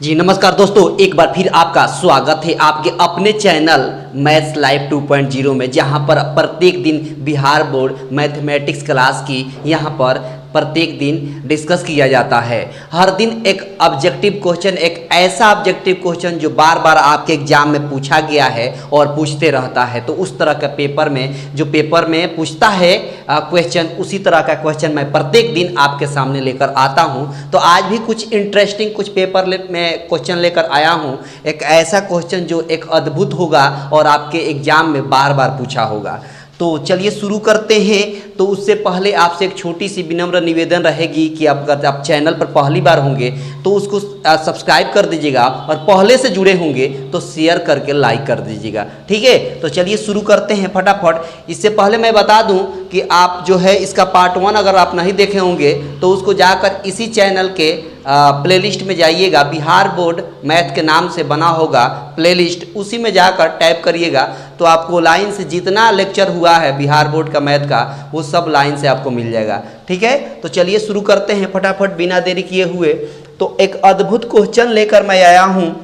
जी नमस्कार दोस्तों, एक बार फिर आपका स्वागत है आपके अपने चैनल मैथ्स लाइव 2.0 में, जहां पर प्रत्येक दिन बिहार बोर्ड मैथमेटिक्स क्लास की यहां पर प्रत्येक दिन डिस्कस किया जाता है। हर दिन एक ऑब्जेक्टिव क्वेश्चन, एक ऐसा ऑब्जेक्टिव क्वेश्चन जो बार बार आपके एग्जाम में पूछा गया है और पूछते रहता है। तो उस तरह का पेपर में जो पेपर में पूछता है क्वेश्चन, उसी तरह का क्वेश्चन मैं प्रत्येक दिन आपके सामने लेकर आता हूं। तो आज भी कुछ इंटरेस्टिंग कुछ पेपर में क्वेश्चन लेकर आया हूं, एक ऐसा क्वेश्चन जो एक अद्भुत होगा और आपके एग्जाम में बार बार पूछा होगा। तो चलिए शुरू करते हैं। तो उससे पहले आपसे एक छोटी सी विनम्र निवेदन रहेगी कि अगर आप चैनल पर पहली बार होंगे तो उसको सब्सक्राइब कर दीजिएगा, और पहले से जुड़े होंगे तो शेयर करके लाइक कर दीजिएगा, ठीक है। तो चलिए शुरू करते हैं फटाफट। इससे पहले मैं बता दूं कि आप जो है इसका पार्ट 1 अगर आप नहीं देखे होंगे तो उसको जाकर इसी चैनल के प्लेलिस्ट में जाइएगा। बिहार बोर्ड मैथ के नाम से बना होगा प्लेलिस्ट, उसी में जाकर टाइप करिएगा तो आपको लाइन से जितना लेक्चर हुआ है बिहार बोर्ड का मैथ का वो सब लाइन से आपको मिल जाएगा, ठीक है। तो चलिए शुरू करते हैं फटाफट बिना देरी किए हुए। तो एक अद्भुत क्वेश्चन लेकर मैं आया हूँ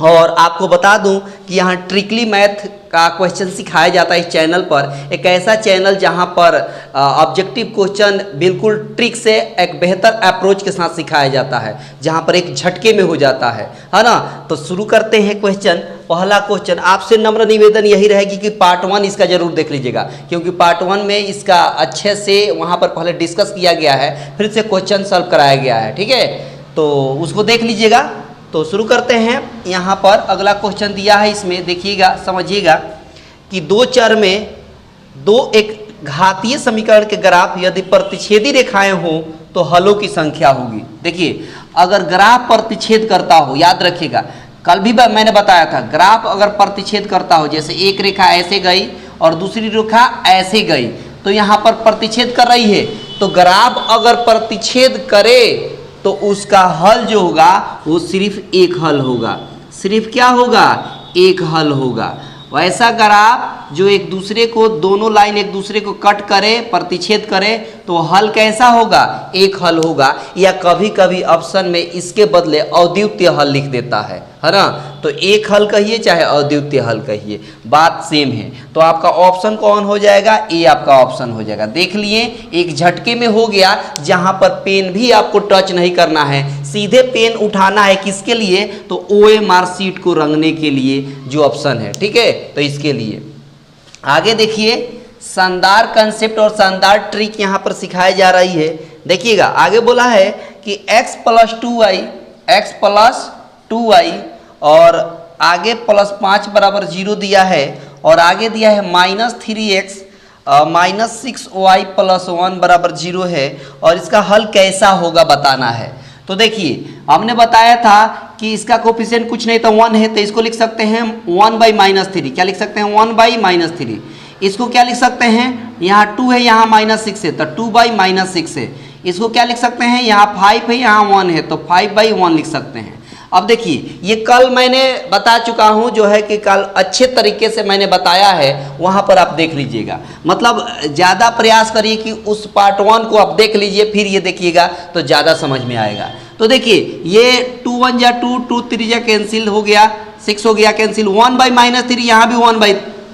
और आपको बता दूं कि यहाँ ट्रिकली मैथ का क्वेश्चन सिखाया जाता है इस चैनल पर। एक ऐसा चैनल जहाँ पर ऑब्जेक्टिव क्वेश्चन बिल्कुल ट्रिक से एक बेहतर अप्रोच के साथ सिखाया जाता है, जहाँ पर एक झटके में हो जाता है ना। तो शुरू करते हैं क्वेश्चन। पहला क्वेश्चन, आपसे नम्र निवेदन यही रहेगी कि पार्ट 1 इसका जरूर देख लीजिएगा, क्योंकि पार्ट 1 में इसका अच्छे से वहाँ पर पहले डिस्कस किया गया है, फिर से क्वेश्चन सॉल्व कराया गया है, ठीक है। तो उसको देख लीजिएगा। तो शुरू करते हैं। यहाँ पर अगला क्वेश्चन दिया है, इसमें देखिएगा, समझिएगा कि दो चर में दो एक घातीय समीकरण के ग्राफ यदि प्रतिच्छेदी रेखाएं हो तो हलों की संख्या होगी। देखिए, अगर ग्राफ प्रतिच्छेद करता हो, याद रखिएगा कल भी मैंने बताया था, ग्राफ अगर प्रतिच्छेद करता हो, जैसे एक रेखा ऐसे गई और दूसरी रेखा ऐसे गई, तो यहाँ पर प्रतिच्छेद कर रही है, तो ग्राफ अगर प्रतिच्छेद करे तो उसका हल जो होगा वो सिर्फ एक हल होगा। सिर्फ क्या होगा? एक हल होगा। वैसा ग्राफ जो एक दूसरे को, दोनों लाइन एक दूसरे को कट करे, प्रतिच्छेद करे, तो हल कैसा होगा? एक हल होगा। या कभी कभी ऑप्शन में इसके बदले अद्वितीय हल लिख देता है ना। तो एक हल कहिए चाहे अद्वितीय हल कहिए, बात सेम है। तो आपका ऑप्शन कौन हो जाएगा? ए आपका ऑप्शन हो जाएगा। देख लिए, एक झटके में हो गया, जहां पर पेन भी आपको टच नहीं करना है, सीधे पेन उठाना है। किसके लिए? तो OMR शीट को रंगने के लिए जो ऑप्शन है, ठीक है। तो इसके लिए आगे देखिए, शानदार कंसेप्ट और शानदार ट्रिक यहाँ पर सिखाई जा रही है। देखिएगा, आगे बोला है कि x प्लस 2y और आगे प्लस 5 बराबर 0 दिया है, और आगे दिया है -3x माइनस 6y प्लस 1 बराबर 0 है, और इसका हल कैसा होगा बताना है। तो देखिए, हमने बताया था कि इसका कोफिशिएंट कुछ नहीं था, 1 है, तो इसको लिख सकते हैं 1/-3। क्या लिख सकते हैं? 1/-3। इसको क्या लिख सकते हैं? यहाँ 2 है, यहाँ -6 है, तो 2/-6 है। इसको क्या लिख सकते हैं? यहाँ 5 है, यहाँ 1 है, तो 5/1 लिख सकते हैं। अब देखिए, ये कल मैंने बता चुका हूँ, जो है कि कल अच्छे तरीके से मैंने बताया है, वहाँ पर आप देख लीजिएगा। मतलब ज़्यादा प्रयास करिए कि उस पार्ट 1 को आप देख लीजिए, फिर ये देखिएगा तो ज़्यादा समझ में आएगा। तो देखिए, ये 2 1 जा 2, 2 3 जा कैंसिल हो गया, 6 हो गया कैंसिल, 1/-3, यहाँ भी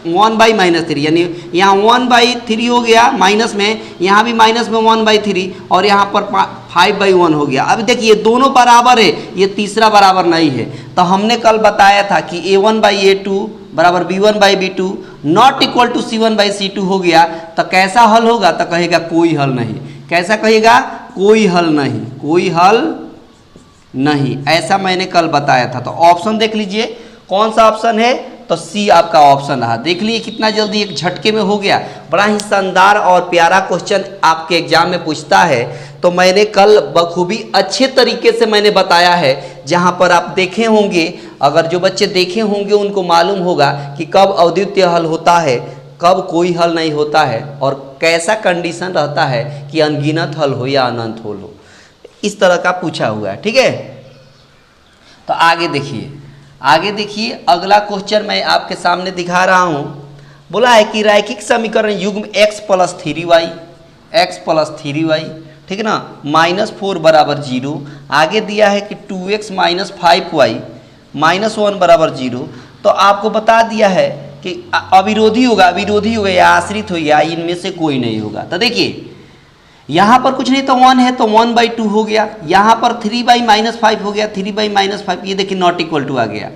1/-3, यानी यहाँ 1/3 हो गया माइनस में, यहाँ भी माइनस में 1/3, और यहाँ पर 5/1 हो गया। अब देखिए, दोनों बराबर है, ये तीसरा बराबर नहीं है। तो हमने कल बताया था कि A1/A2 बराबर B1/B2 not equal to C1/C2 हो गया। तो कैसा हल होगा? तो कहेगा कोई हल नहीं। कैसा कहेगा? कोई हल नहीं, कोई हल नहीं, ऐसा मैंने कल बताया था। तो ऑप्शन देख लीजिए, कौन सा ऑप्शन है? तो सी आपका ऑप्शन रहा। देख लिए कितना जल्दी एक झटके में हो गया। बड़ा ही शानदार और प्यारा क्वेश्चन आपके एग्जाम में पूछता है। तो मैंने कल बखूबी अच्छे तरीके से मैंने बताया है, जहां पर आप देखे होंगे, अगर जो बच्चे देखे होंगे उनको मालूम होगा कि कब अद्वितीय हल होता है, कब कोई हल नहीं होता है, और कैसा कंडीशन रहता है कि अनगिनत हल हो या अनंत हल हो। इस तरह का पूछा हुआ है, ठीक है। तो आगे देखिए, आगे देखिए, अगला क्वेश्चन मैं आपके सामने दिखा रहा हूं। बोला है कि रैखिक समीकरण युग्म x + 3y ठीक है ना, -4 बराबर 0। आगे दिया है कि 2x माइनस 5y -1 बराबर 0। तो आपको बता दिया है कि अविरोधी होगा, अविरोधी होगा या आश्रित हो या इनमें से कोई नहीं होगा। तो देखिए यहाँ पर कुछ नहीं तो 1 है तो 1/2 हो गया, यहाँ पर 3/-5 हो गया, 3/-5, ये देखिए नॉट इक्वल टू आ गया,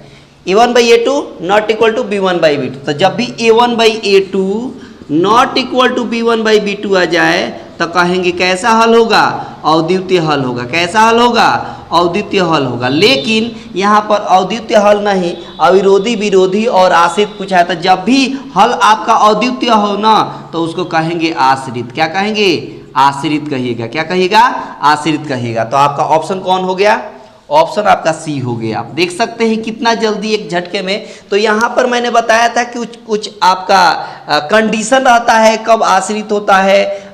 a1/a2 not equal to b1/b2। तो जब भी a1/a2 not equal to b1/b2 आ जाए तो कहेंगे कैसा हल होगा, अद्वितीय हल होगा। कैसा हल होगा, अद्वितीय हल होगा। लेकिन यहाँ पर अद्वितीय हल नहीं, अविरोधी, विरोधी और आश्रित पूछा है। तो जब भी हल आपका अद्वितीय हो ना तो उसको कहेंगे आश्रित। क्या कहेंगे, आश्रित कहिएगा। क्या कहिएगा, आश्रित कहिएगा। तो आपका ऑप्शन कौन हो गया, ऑप्शन आपका सी हो गया। आप देख सकते हैं कितना जल्दी एक झटके में। तो यहाँ पर मैंने बताया था कि कुछ आपका कंडीशन रहता है, कब आश्रित होता है,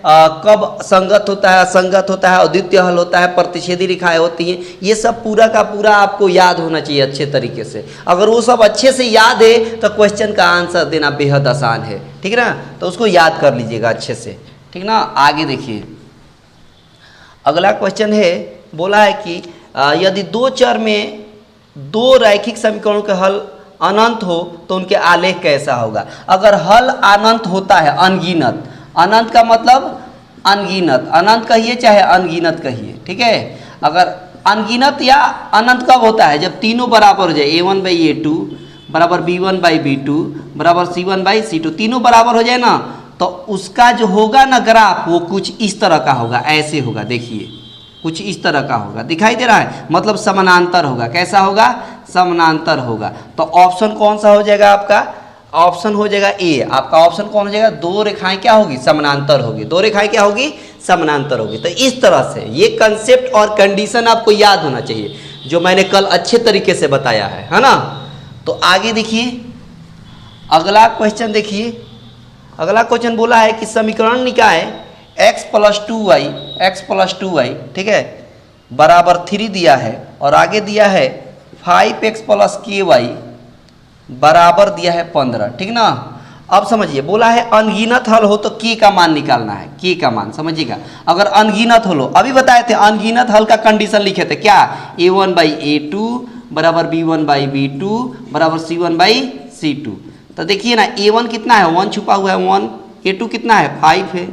कब संगत होता है, असंगत होता है, अद्वितीय हल होता है, प्रतिच्छेदी रेखाएं होती हैं। ये सब पूरा का पूरा आपको याद होना चाहिए अच्छे तरीके से। अगर वो सब अच्छे से याद है तो क्वेश्चन का आंसर देना बेहद आसान है। ठीक है ना, तो उसको याद कर लीजिएगा अच्छे से। ठीक ना, आगे देखिए अगला क्वेश्चन है, बोला है कि यदि दो चर में दो रैखिक समीकरणों के हल अनंत हो तो उनके आलेख कैसा होगा। अगर हल अनंत होता है, अनगिनत, अनंत का मतलब अनगिनत, अनंत कहिए चाहे अनगिनत कहिए, ठीक है। अगर अनगिनत या अनंत कब होता है, जब तीनों बराबर हो जाए, a1/a2 बराबर b1/b2 बराबर c1/c2, तीनों बराबर हो जाए ना, तो उसका जो होगा ना ग्राफ वो कुछ इस तरह का होगा, ऐसे होगा। देखिए कुछ इस तरह का होगा, दिखाई दे रहा है, मतलब समानांतर होगा। कैसा होगा, समानांतर होगा। तो ऑप्शन कौन सा हो जाएगा आपका, ऑप्शन हो जाएगा ए। आपका ऑप्शन कौन हो जाएगा, दो रेखाएं क्या होगी, समानांतर होगी। दो रेखाएं क्या होगी, समानांतर होगी। तो इस तरह से ये कंसेप्ट और कंडीशन आपको याद होना चाहिए जो मैंने कल अच्छे तरीके से बताया है ना। तो आगे देखिए अगला क्वेश्चन, देखिए अगला क्वेश्चन बोला है कि समीकरण निकाय x + 2y, ठीक है, बराबर 3 दिया है और आगे दिया है 5x + ky बराबर दिया है 15। ठीक ना। अब समझिए, बोला है अनगिनत हल हो तो k का मान निकालना है, k का मान समझिएगा। अगर अनगिनत हल हो, अभी बताए थे अनगिनत हल का कंडीशन लिखे थे क्या, a1/a2 बराबर b1/b2 बराबर c1/c2। तो देखिए ना, a1 कितना है, 1 छुपा हुआ है 1, a2 कितना है 5 है,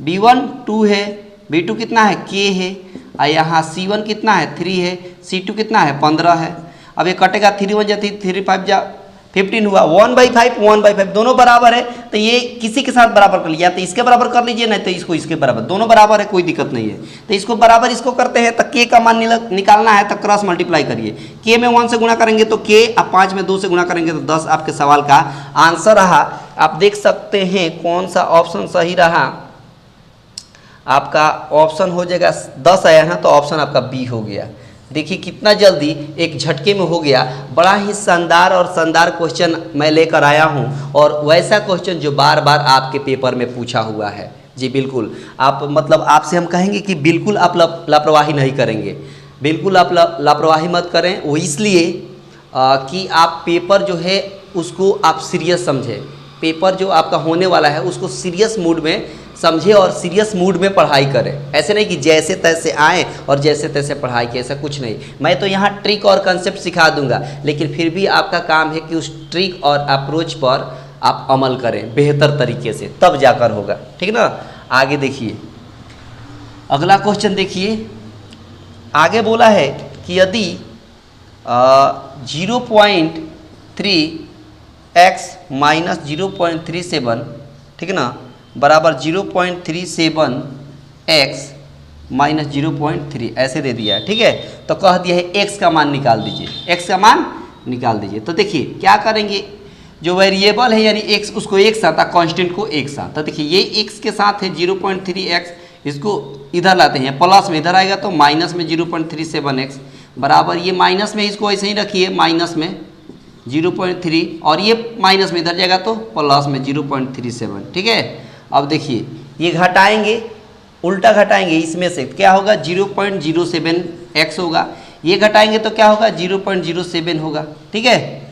b1 2 है, b2 कितना है k है, और यहाँ c1 कितना है 3 है, c2 कितना है 15 है। अब ये कटेगा, 3 1 जा 3 5 जा 15 हुआ, 1/5 1/5 दोनों बराबर है। तो ये किसी के साथ बराबर कर लिया, तो इसके बराबर कर लीजिए, नहीं तो इसको इसके बराबर, दोनों बराबर है, कोई दिक्कत नहीं है। तो इसको बराबर इसको करते हैं, तो k का मान निकालना है तो क्रॉस मल्टीप्लाई करिए। k में 1 से गुणा करेंगे तो k, अब 5 में 2 से गुणा करेंगे तो 10 आपके सवाल का आंसर रहा। आप देख सकते हैं कौन सा ऑप्शन सही रहा। आपका ऑप्शन हो जाएगा 10 आया ना, तो ऑप्शन आपका बी हो गया। देखिए कितना जल्दी एक झटके में हो गया। बड़ा ही शानदार और शानदार क्वेश्चन मैं लेकर आया हूं, और वैसा क्वेश्चन जो बार बार आपके पेपर में पूछा हुआ है। जी बिल्कुल, आप मतलब आपसे हम कहेंगे कि बिल्कुल आप लापरवाही नहीं करेंगे, बिल्कुल आप लापरवाही मत करें। वो इसलिए कि आप पेपर जो है उसको आप सीरियस समझें, पेपर जो आपका होने वाला है उसको सीरियस मूड में समझे और सीरियस मूड में पढ़ाई करें। ऐसे नहीं कि जैसे तैसे आए और जैसे तैसे पढ़ाई की, ऐसा कुछ नहीं। मैं तो यहाँ ट्रिक और कंसेप्ट सिखा दूंगा, लेकिन फिर भी आपका काम है कि उस ट्रिक और अप्रोच पर आप अमल करें बेहतर तरीके से, तब जाकर होगा। ठीक ना। आगे देखिए अगला क्वेश्चन, देखिए आगे बोला है कि यदि 0.3x माइनस 0.37, ठीक है ना, बराबर 0.37x माइनस 0.3 ऐसे दे दिया है। ठीक है, तो कह दिया है x का मान निकाल दीजिए, x का मान निकाल दीजिए। तो देखिए क्या करेंगे, जो वेरिएबल है यानी x उसको एक साथ, कांस्टेंट को एक साथ। तो देखिए ये x के साथ है 0.3x, इसको इधर लाते हैं, प्लस में इधर आएगा तो माइनस में 0.37x बराबर, ये माइनस में इसको ऐसे ही रखिए, माइनस में 0.3, और ये माइनस में इधर जाएगा तो प्लस में 0.37। ठीक है, अब देखिए ये घटाएंगे, उल्टा घटाएंगे, इसमें से क्या होगा 0.07x होगा, ये घटाएंगे तो क्या होगा 0.07 होगा। ठीक है,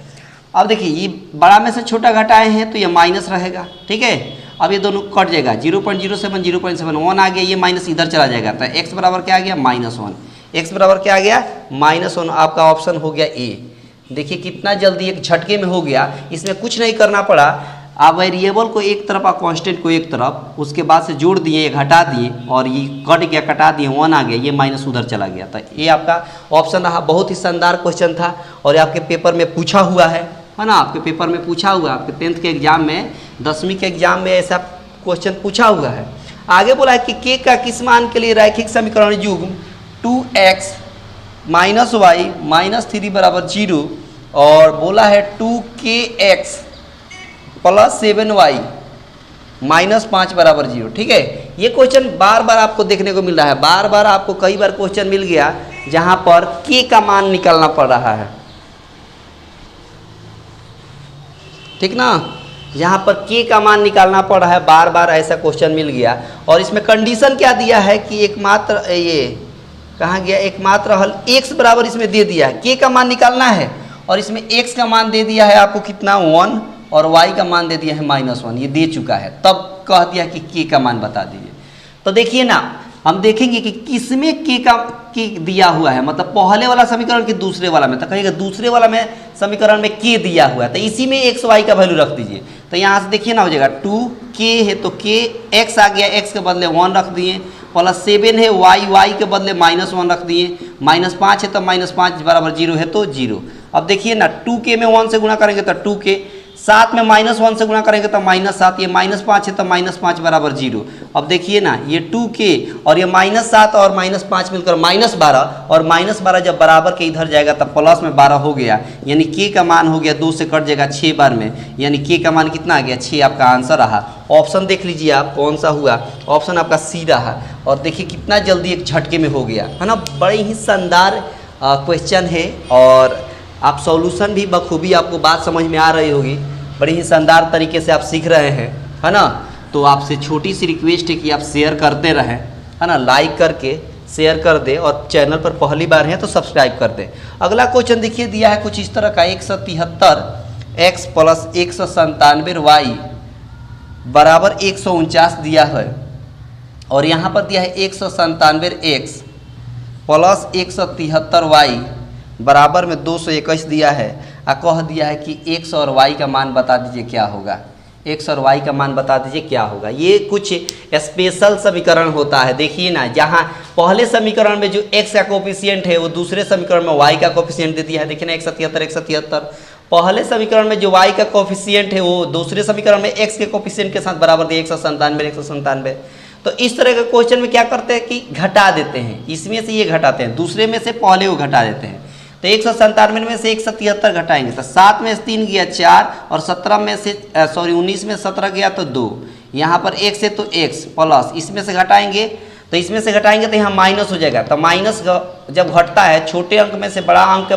अब देखिए ये बड़ा में से छोटा घटाए हैं तो ये माइनस रहेगा। ठीक है, अब ये दोनों कट जाएगा, 0.07 0.7 आ गया, ये माइनस इधर चला जाएगा, तो x बराबर क्या आ गया -1, x बराबर क्या आ गया -1। आपका ऑप्शन हो गया ए। देखिए कितना जल्दी एक झटके में हो गया, इसमें कुछ नहीं करना पड़ा। आप वेरिएबल को एक तरफ और कांस्टेंट को एक तरफ, उसके बाद से जोड़ दिए, घटा दिए और ये कट गया, कटा दिए, 1 आ गया, ये माइनस उधर चला गया। तो ये आपका ऑप्शन रहा। बहुत ही शानदार क्वेश्चन था और आपके पेपर में पूछा हुआ है ना, आपके पेपर में पूछा हुआ, आपके 10th के एग्जाम में, 10वीं के एग्जाम में ऐसा क्वेश्चन पूछा हुआ है। आगे बोला है कि के का किस मान के लिए रैखिक समीकरण युग्म 2x - y - 3 बराबर 0 और बोला है 2kx + 7y - 5 बराबर 0। ठीक है, ये क्वेश्चन बार बार आपको देखने को मिल रहा है, बार बार आपको कई बार क्वेश्चन मिल गया जहां पर के का मान निकालना पड़ रहा है। ठीक ना, यहाँ पर के का मान निकालना पड़ रहा है, बार बार ऐसा क्वेश्चन मिल गया। और इसमें कंडीशन क्या दिया है कि एकमात्र, ये कहाँ गया, एकमात्र हल x बराबर इसमें दे दिया है, के का मान निकालना है और इसमें x का मान दे दिया है आपको कितना 1 और y का मान दे दिया है -1, ये दे चुका है। तब कह दिया कि के का मान बता दीजिए। तो देखिए ना, हम देखेंगे कि किसमें के दिया हुआ है, मतलब पहले वाला समीकरण कि दूसरे वाला में। तो कहिएगा दूसरे वाला में समीकरण में के दिया हुआ है, तो इसी में x y का वैल्यू रख दीजिए। तो यहाँ से देखिए ना, हो जाएगा 2k है तो k x आ गया, x के बदले 1 रख दिए, +7 है y के बदले -1 रख दिए, -5 है तो -5 बराबर 0 है तो 0। अब देखिए ना, 2k में 1 से गुणा करेंगे तो 2k, 7 में -1 से गुणा करेंगे तो -7, ये -5 है तो -5 बराबर 0। अब देखिए ना, ये 2k और ये -7 और -5 मिलकर -12 और -12 जब बराबर के इधर जाएगा तब प्लस में 12 हो गया, यानी k का मान हो गया 2 से कट जाएगा 6 बार में, यानी k का मान कितना आ गया 6 आपका आंसर रहा। ऑप्शन देख लीजिए आप कौन सा हुआ, ऑप्शन आपका सी रहा। और देखिए कितना जल्दी एक झटके में हो गया है ना, बड़े ही शानदार क्वेश्चन है और आप सॉल्यूशन भी बखूबी, आपको बात समझ में आ रही होगी, बड़ी ही शानदार तरीके से आप सीख रहे हैं, है ना। तो आपसे छोटी सी रिक्वेस्ट है कि आप शेयर करते रहें, है ना, लाइक करके शेयर कर दे और चैनल पर पहली बार हैं तो सब्सक्राइब कर दे। अगला क्वेश्चन देखिए दिया है कुछ इस तरह का, 173x + 197y बराबर 149 दिया है और यहाँ पर दिया है 197x + 173y बराबर में 221 दिया है। कह दिया है कि x और y का मान बता दीजिए क्या होगा, x और y का मान बता दीजिए क्या होगा। ये कुछ स्पेशल समीकरण होता है। देखिए ना, जहाँ पहले समीकरण में जो x का कोफिशिएंट है वो दूसरे समीकरण में y का कोफिशिएंट दे दिया है। देखिए ना, 177 पहले समीकरण में जो y का कोफिशिएंट है वो दूसरे समीकरण में x के कोफिशिएंट के साथ बराबर दिया 197। तो इस तरह के क्वेश्चन में क्या करते हैं कि घटा देते हैं, इसमें से ये घटाते हैं, दूसरे में से पहले वो घटा देते हैं। तो 197 में से 177 घटाएंगे तो 7 में से 3 गया 4 और 17 में से 19 में 17 गया तो 2, यहाँ पर x है तो x प्लस इसमें से घटाएंगे, तो इसमें से घटाएंगे तो यहाँ माइनस हो जाएगा। तो माइनस जब घटता है, छोटे अंक में से बड़ा अंक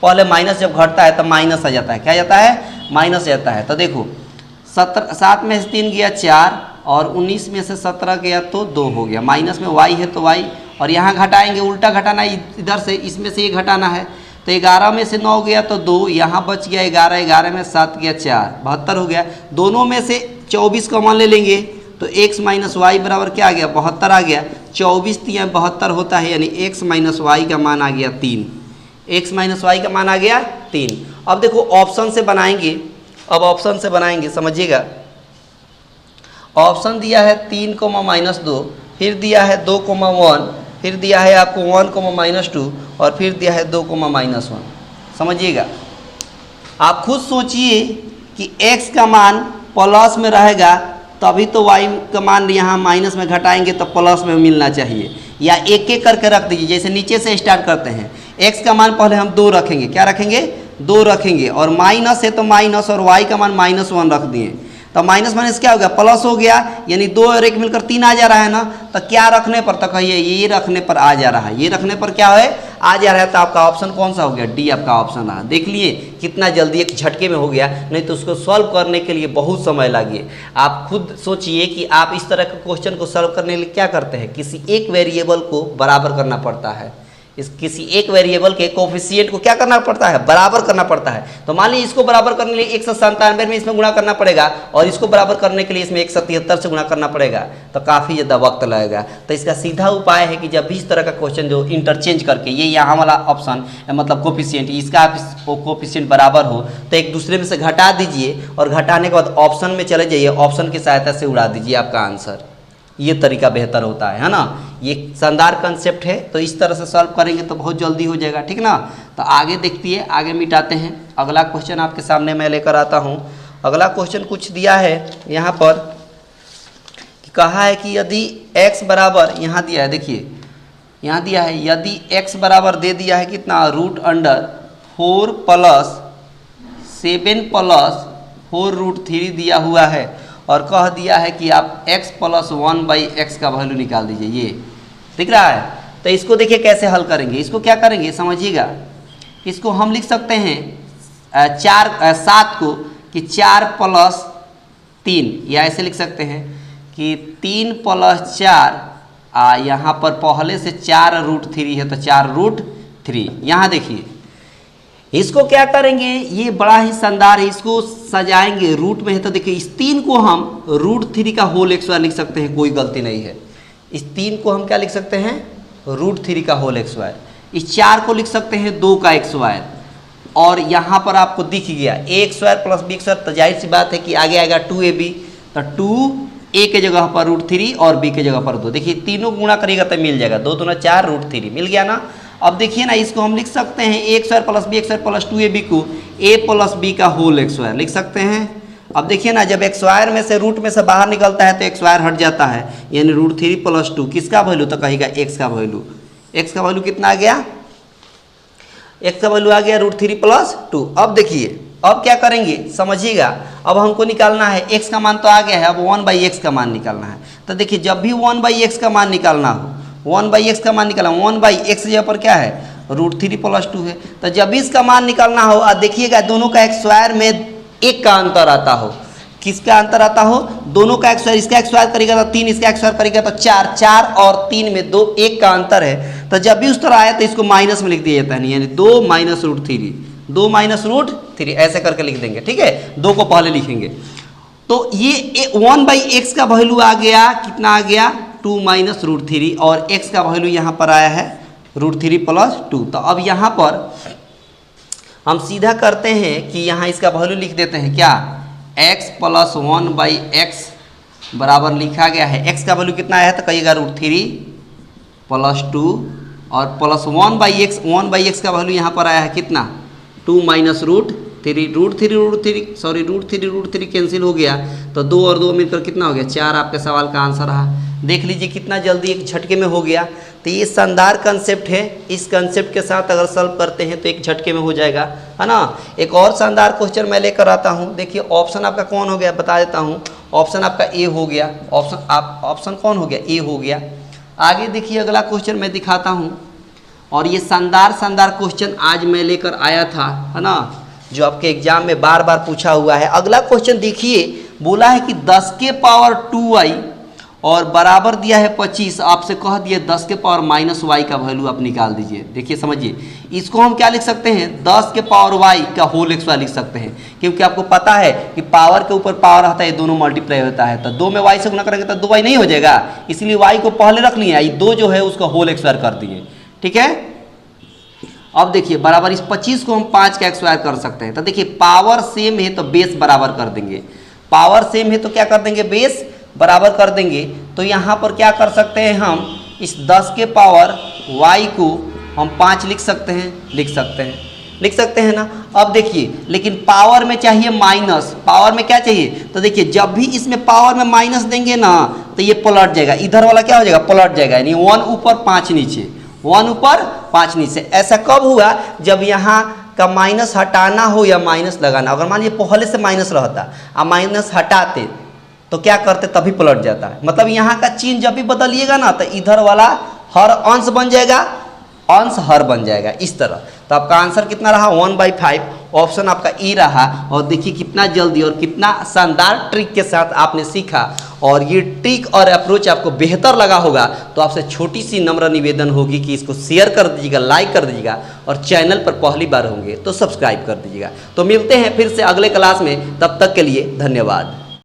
पहले माइनस जब घटता है तो माइनस आ जाता है, क्या जाता है, माइनस जाता है। तो देखो 7 में से 3 गया 4 और 19 में से 17 गया तो 2 हो गया, माइनस में y है तो y और यहाँ घटाएंगे, उल्टा घटाना है, इधर से इसमें से ये घटाना है। तो 11 में से 9 गया तो 2, यहाँ बच गया 11 में 7 गया 4, 72 हो गया। दोनों में से 24 कॉमन ले लेंगे तो x - y बराबर क्या आ गया, 72 आ गया। 24 3 72 होता है, यानी x - y का मान आ गया 3, x - y का मान आ गया 3। अब देखो ऑप्शन से बनाएंगे, अब ऑप्शन से बनाएंगे, समझिएगा। ऑप्शन दिया है 3, -2, फिर दिया है 2, 1, फिर दिया है आपको 1, -2 और फिर दिया है 2, -1। समझिएगा, आप खुद सोचिए कि x का मान प्लस में रहेगा तभी तो y का मान यहाँ माइनस में घटाएंगे तो प्लस में मिलना चाहिए, या एक एक करके रख दीजिए। जैसे नीचे से स्टार्ट करते हैं, x का मान पहले हम 2 रखेंगे, क्या रखेंगे, 2 रखेंगे और माइनस है तो माइनस और y का मान -1 रख दिए, तो माइनस माइनस क्या हो गया, प्लस हो गया, यानी 2 और 1 मिलकर 3 आ जा रहा है ना। तो क्या रखने पर, तो कहिए ये रखने पर आ जा रहा है, ये रखने पर क्या है, आ जा रहा है। तो आपका ऑप्शन कौन सा हो गया, डी आपका ऑप्शन रहा। देख लिए कितना जल्दी एक झटके में हो गया, नहीं तो उसको सॉल्व करने के लिए बहुत समय लगे। आप खुद सोचिए कि आप इस तरह के क्वेश्चन को सॉल्व करने के लिए क्या करते हैं, किसी एक वेरिएबल को बराबर करना पड़ता है, इस किसी एक वेरिएबल के कोफिशिएंट को क्या करना पड़ता है, बराबर करना पड़ता है। तो मान लीजिए इसको बराबर करने के लिए 197 में इसमें गुणा करना पड़ेगा और इसको बराबर करने के लिए इसमें 173 से गुणा करना पड़ेगा, तो काफ़ी ज़्यादा वक्त लगेगा। तो इसका सीधा उपाय है कि जब भी इस तरह का क्वेश्चन जो इंटरचेंज करके ये यहाँ वाला ऑप्शन मतलब कोफिशिएंट इसका कोफिशिएंट बराबर हो तो एक दूसरे में से घटा दीजिए और घटाने के बाद ऑप्शन में चले जाइए, ऑप्शन की सहायता से उड़ा दीजिए आपका आंसर। ये तरीका बेहतर होता है ना। ये शानदार कंसेप्ट है, तो इस तरह से सॉल्व करेंगे तो बहुत जल्दी हो जाएगा, ठीक ना। तो आगे देखती है, आगे मिटाते हैं। अगला क्वेश्चन आपके सामने मैं लेकर आता हूँ। अगला क्वेश्चन कुछ दिया है यहाँ पर, कहा है कि यदि x बराबर, यहाँ दिया है, देखिए यहाँ दिया है, यदि x बराबर दे दिया है कितना, √4 + 7 + 4√3 दिया हुआ है और कह दिया है कि आप x + 1/x का वैल्यू निकाल दीजिए। ये दिख रहा है। तो इसको देखिए कैसे हल करेंगे। इसको क्या करेंगे समझिएगा। इसको हम लिख सकते हैं 7 को कि 4 + 3, या ऐसे लिख सकते हैं कि 3 + 4, यहाँ पर पहले से 4√3 है तो 4√3। यहाँ देखिए इसको क्या करेंगे, ये बड़ा ही शानदार है, इसको सजाएंगे। रूट में है तो देखिए इस 3 को हम √3 का होल x² लिख सकते हैं, कोई गलती नहीं है। इस 3 को हम क्या लिख सकते हैं, √3 का होल x²। इस 4 को लिख सकते हैं 2 का x²। और यहाँ पर आपको दिख गया a² + b², तो जाहिर सी बात है कि आगे आएगा 2ab, तो 2a के जगह पर √3 और b के जगह पर 2। देखिए तीनों गुणा करिएगा तो मिल जाएगा, 2 दूना 4, √3 मिल गया ना। अब देखिए ना, इसको हम लिख सकते हैं a² + b² + 2ab को a + b का होल x² लिख सकते हैं। अब देखिए ना, जब x² में से रूट में से बाहर निकलता है तो x² हट जाता है, यानी √3 + 2 किसका वैल्यू, तो कहेगा x का वैल्यू। x का वैल्यू कितना आ गया, x का वैल्यू आ गया √3 + 2। अब देखिए अब क्या करेंगे समझिएगा। अब हमको निकालना है x का मान तो आ गया है, अब 1/x का मान निकालना है। तो देखिए जब भी 1/x का मान निकालना हो, 1/x का मान निकालना, 1/x जगह पर क्या है, √3 + 2 है। तो जब भी इसका मान निकालना हो, और देखिएगा दोनों का x² में 1 का अंतर आता हो। किसका अंतर आता हो, दोनों का x², इसका x² करेगा तो 3, इसका x² करेगा तो 4, 4 और 3 में 2, 1 का अंतर है। तो जब भी उस तरह आया तो इसको माइनस में लिख दिया जाता है, यानी 2 - √3, 2 - √3 ऐसे करके लिख देंगे, ठीक है। 2 को पहले लिखेंगे तो ये 1/x का वैल्यू आ गया, कितना आ गया, 2 - √3, और x का वैल्यू यहाँ पर आया है √3 + 2। तो अब यहाँ पर हम सीधा करते हैं कि यहाँ इसका वैल्यू लिख देते हैं, क्या, x + 1/x बराबर लिखा गया है। x का वैल्यू कितना आया है तो कहिएगा √3 + 2 और प्लस 1/x का वैल्यू यहाँ पर आया है कितना, 2 - √3 कैंसिल हो गया, तो 2 और 2 मिलकर कितना हो गया, 4 आपके सवाल का आंसर रहा। देख लीजिए कितना जल्दी एक झटके में हो गया। तो ये शानदार कंसेप्ट है, इस कंसेप्ट के साथ अगर सॉल्व करते हैं तो एक झटके में हो जाएगा, है ना। एक और शानदार क्वेश्चन मैं लेकर आता हूँ। देखिए ऑप्शन आपका कौन हो गया, बता देता हूँ। ऑप्शन आपका ए हो गया, ऑप्शन कौन हो गया, ए हो गया। आगे देखिए अगला क्वेश्चन मैं दिखाता हूँ, और ये शानदार क्वेश्चन आज मैं लेकर आया था, है ना, जो आपके एग्जाम में बार बार पूछा हुआ है। अगला क्वेश्चन देखिए, बोला है कि 10 के पावर 2y और बराबर दिया है 25, आपसे कह दिए 10 के पावर -y का वैल्यू आप निकाल दीजिए। देखिए समझिए, इसको हम क्या लिख सकते हैं, 10 के पावर y का होल x लिख सकते हैं, क्योंकि आपको पता है कि पावर के ऊपर पावर आता है, दोनों मल्टीप्लाई होता है। तो 2 में y से गुना करेंगे तो 2y नहीं हो जाएगा, इसलिए y को पहले रख लिए, 2 जो है उसका होल x कर दिए, ठीक है। अब देखिए बराबर इस 25 को हम 5 का x² कर सकते हैं। तो देखिए पावर सेम है तो बेस बराबर कर देंगे, पावर सेम है तो क्या कर देंगे, बेस बराबर कर देंगे। तो यहाँ पर क्या कर सकते हैं, हम इस 10 के पावर y को हम 5 लिख सकते हैं ना। अब देखिए लेकिन पावर में चाहिए माइनस, पावर में क्या चाहिए, तो देखिए जब भी इसमें पावर में माइनस देंगे ना तो ये पलट जाएगा, इधर वाला क्या हो जाएगा, पलट जाएगा, यानी 1 ऊपर 5 नीचे, 1 ऊपर 5 नीचे। ऐसा कब हुआ, जब यहाँ का माइनस हटाना हो या माइनस लगाना। अगर मान लीजिए पहले से माइनस रहता और माइनस हटाते तो क्या करते, तभी पलट जाता है। मतलब यहाँ का चिन्ह जब भी बदलिएगा ना तो इधर वाला हर अंश बन जाएगा, अंश हर बन जाएगा, इस तरह। तो आपका आंसर कितना रहा, 1/5, ऑप्शन आपका ई रहा। और देखिए कितना जल्दी और कितना शानदार ट्रिक के साथ आपने सीखा और ये ट्रिक और अप्रोच आपको बेहतर लगा होगा तो आपसे छोटी सी नम्र निवेदन होगी कि इसको शेयर कर दीजिएगा, लाइक कर दीजिएगा और चैनल पर पहली बार होंगे तो सब्सक्राइब कर दीजिएगा। तो मिलते हैं फिर से अगले क्लास में, तब तक के लिए धन्यवाद।